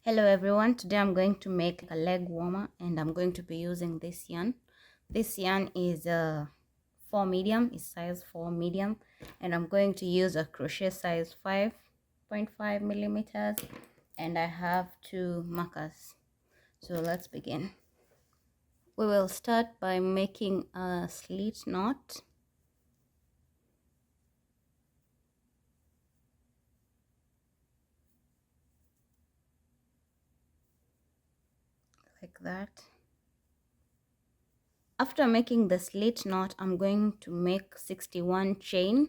Hello everyone, today I'm going to make a leg warmer and I'm going to be using this yarn. This yarn is 4 medium, is size 4 medium, and I'm going to use a crochet size 5.5 millimeters, and I have 2 markers. So let's begin. We will start by making a slit knot. Like that. After making the slit knot, I'm going to make 61 chain.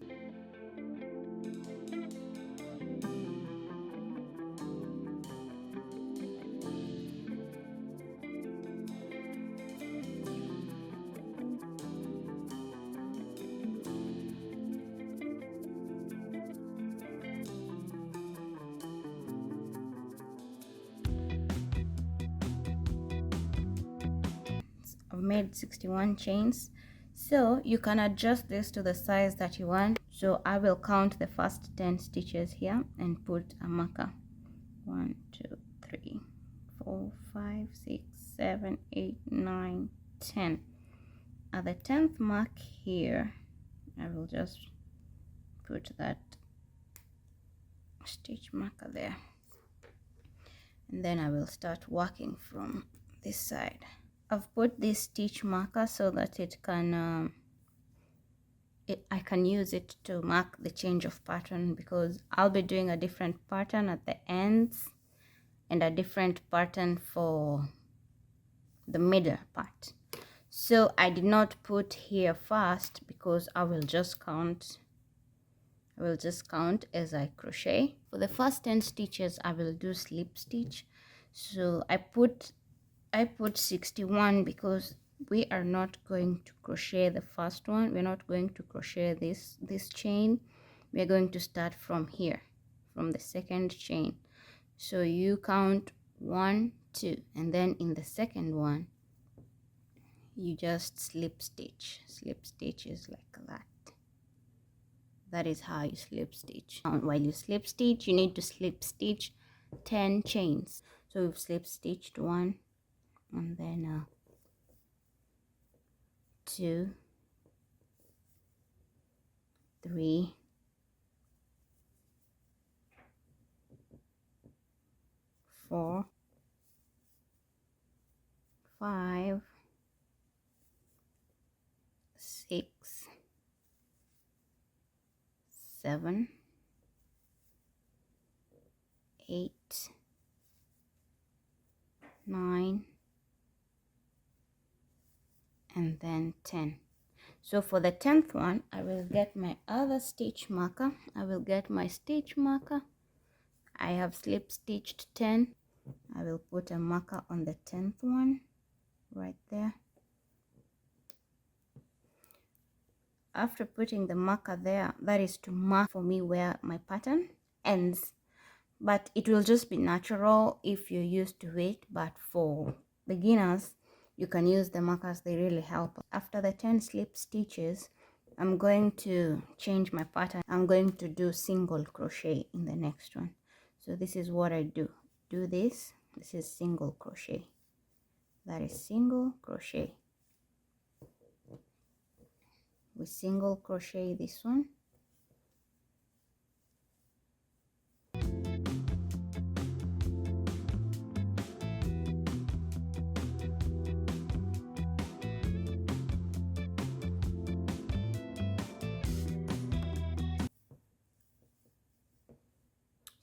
I've made 61 chains, so you can adjust this to the size that you want. So I will count the first 10 stitches here and put a marker. 1 2 3 4 5 6 7 8 9 10. At the 10th mark here, I will just put that stitch marker there, and then I will start working from this side. I've put this stitch marker so that it can I can use it to mark the change of pattern, because I'll be doing a different pattern at the ends and a different pattern for the middle part. So I did not put here first because I will just count as I crochet. For the first 10 stitches I will do slip stitch. So I put 61 because we are not going to crochet the first one. We're not going to crochet this chain. We're going to start from here, from the second chain. So you count 1 2, and then in the second one you just slip stitch. Slip stitch is like that. That is how you slip stitch. While you slip stitch, you need to slip stitch 10 chains. So we've slip stitched 1, and then 2 3 4 5 6 7 8 9 and then 10. So for the 10th one, I will get my other stitch marker. I will get my stitch marker. I have slip stitched 10. I will put a marker on the 10th one right there. After putting the marker there, that is to mark for me where my pattern ends, but it will just be natural if you're used to it. But for beginners, you can use the markers, they really help. After the 10 slip stitches, I'm going to change my pattern. I'm going to do single crochet in the next one. So this is what I do. This is single crochet. That is single crochet. We single crochet this one.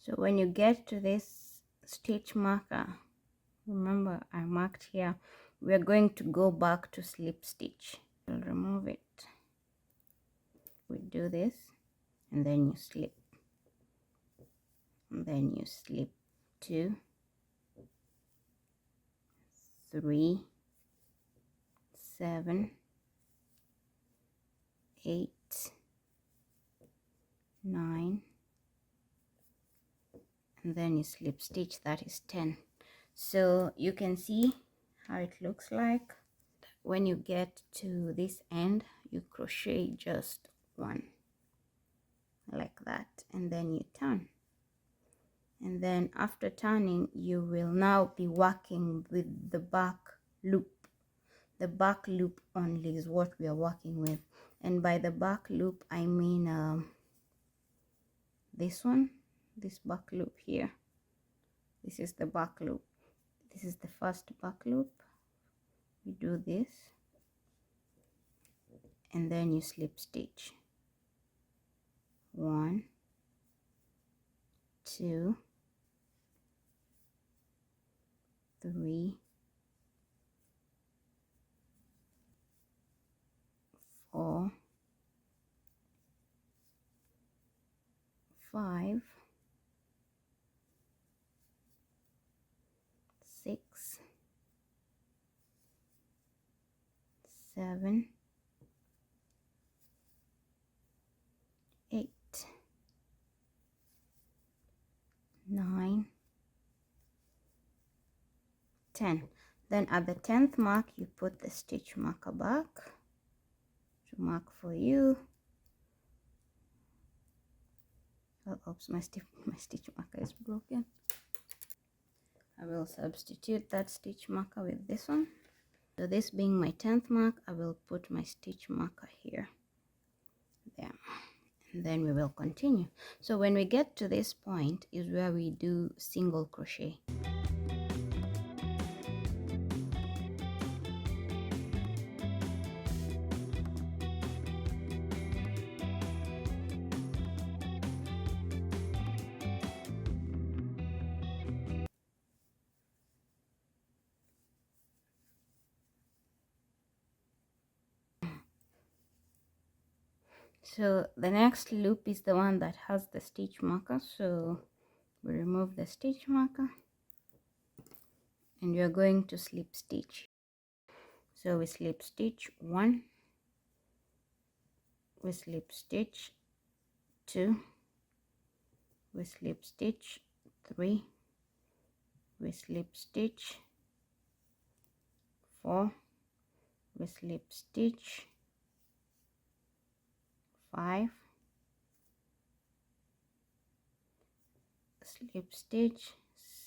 So when you get to this stitch marker, remember I marked here, we're going to go back to slip stitch. We'll remove it. We do this, and then you slip, and then you slip 2 3 7 8 9, and then you slip stitch. That is 10. So you can see how it looks like. When you get to this end, you crochet just 1 like that, and then you turn. and then after turning you will now be working with the back loop. The back loop only is what we are working with, and by the back loop I mean this one, this back loop here. This is the back loop. This is the first back loop. You do this and then you slip stitch 1, 2, 3, 4, 5, 6, 7, 8, 9, 10. Then at the 10th mark you put the stitch marker back to mark for you. Oh, oops, my stitch marker is broken. I will substitute that stitch marker with this one. So this being my 10th mark, I will put my stitch marker here, there, and then we will continue. So when we get to this point is where we do single crochet. So the next loop is the one that has the stitch marker, so we remove the stitch marker and we are going to slip stitch. So we slip stitch 1, we slip stitch 2, we slip stitch 3, we slip stitch 4, we slip stitch 5, slip stitch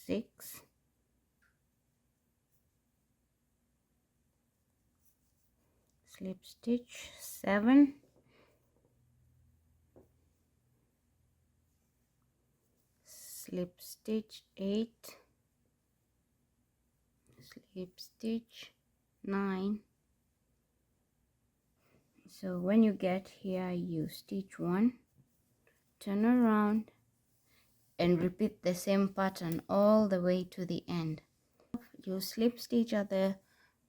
6, slip stitch 7, slip stitch 8, slip stitch 9. So when you get here you stitch 1, turn around and repeat the same pattern all the way to the end. You slip stitch at the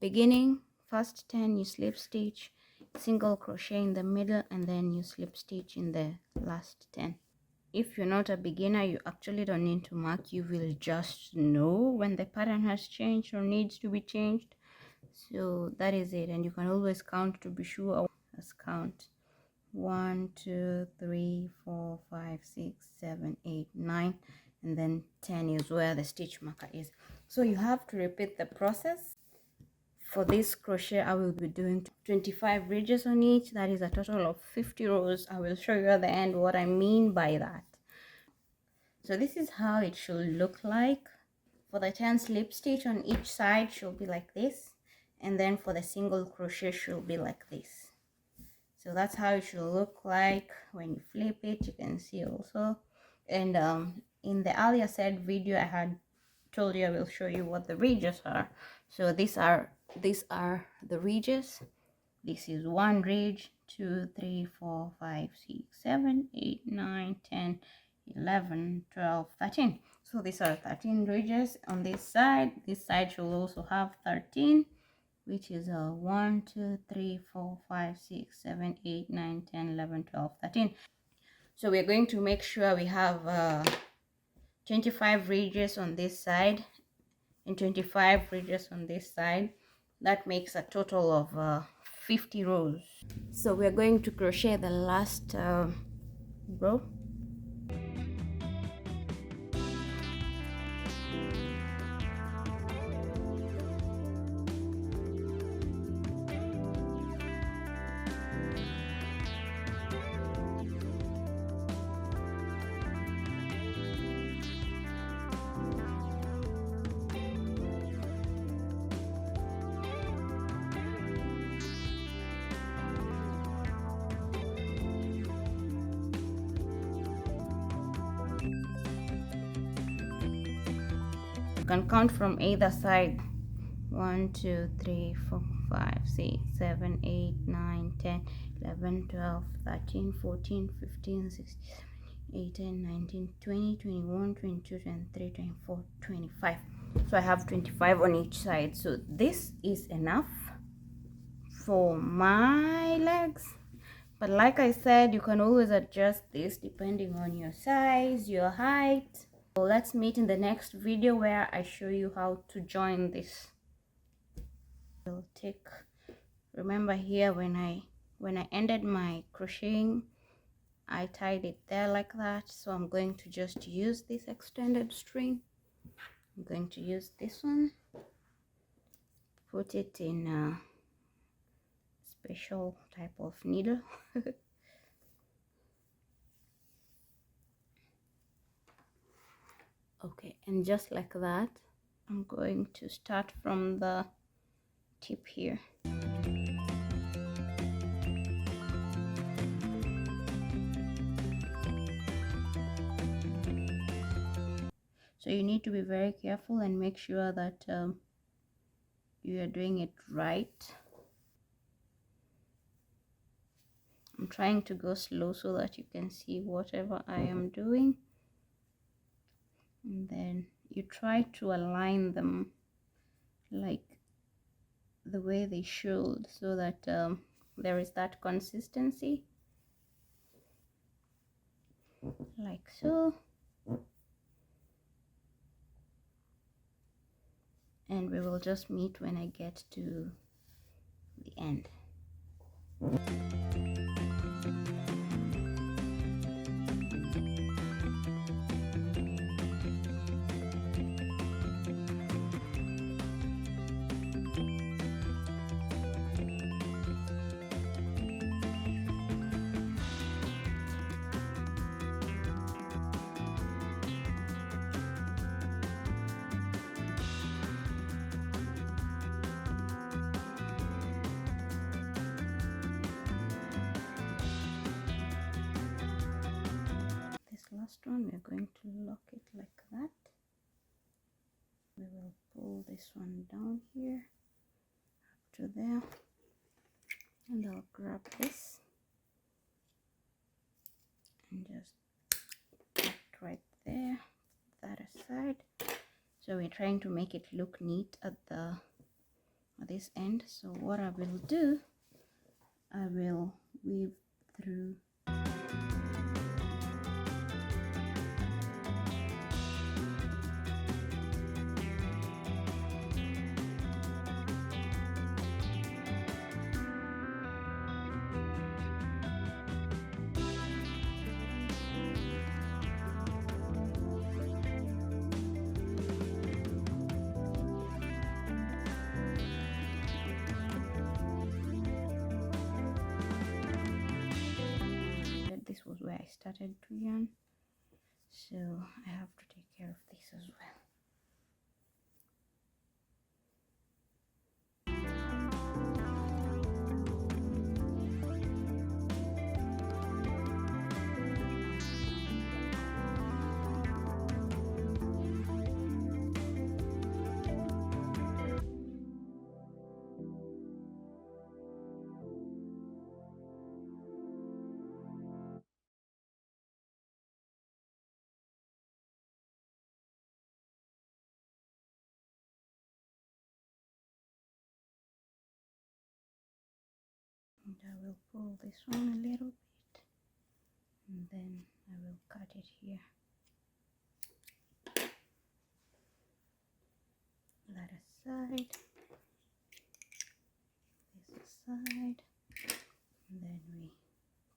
beginning, first 10 you slip stitch, single crochet in the middle, and then you slip stitch in the last 10. If you're not a beginner, you actually don't need to mark. You will just know when the pattern has changed or needs to be changed. So that is it, and you can always count to be sure. Let's count 1, 2, 3, 4, 5, 6, 7, 8, 9, and then 10 is where the stitch marker is. So you have to repeat the process. For this crochet I will be doing 25 ridges on each. That is a total of 50 rows. I will show you at the end what I mean by that. So this is how it should look like. For the 10 slip stitch on each side should be like this, and then for the single crochet should be like this. So that's how it should look like when you flip it. You can see also, and in the earlier said video I had told you I will show you what the ridges are. So these are the ridges. This is 1 ridge, 2, 3, 4, 5, 6, 7, 8, 9, 10, 11, 12, 13. So these are 13 ridges on this side. This side should also have 13, which is 1, 2, 3, 4, 5, 6, 7, 8, 9, 10, 11, 12, 13. So we're going to make sure we have 25 ridges on this side and 25 ridges on this side. That makes a total of 50 rows. So we're going to crochet the last row. can count from either side. 1 2 3 4 5 6 7 8 9 10 11 12 13 14 15 16 18 19 20 21 22 23 24 25. So I have 25 on each side, so this is enough for my legs. But like I said, you can always adjust this depending on your size, your height. So let's meet in the next video where I show you how to join this. I'll take, remember here when I ended my crocheting, I tied it there like that. So I'm going to just use this extended string. I'm going to use this one, put it in a special type of needle. Okay, and just like that, I'm going to start from the tip here. So you need to be very careful and make sure that you are doing it right. I'm trying to go slow so that you can see whatever I am doing. And then you try to align them like the way they should, so that there is that consistency, like so. And we will just meet when I get to the end. Last one, we're going to lock it like that. We will pull this one down here up to there, and I'll grab this and just put right there, that aside. So we're trying to make it look neat at this end. So what I will do, I will weave through was where I started to yarn, so I have to take care of this as well. And I will pull this one a little bit, and then I will cut it here. That aside, this aside, and then we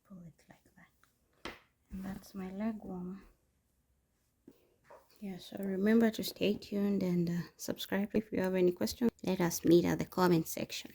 pull it like that. And that's my leg warmer. Yeah, so remember to stay tuned and subscribe. If you have any questions, let us meet at the comment section.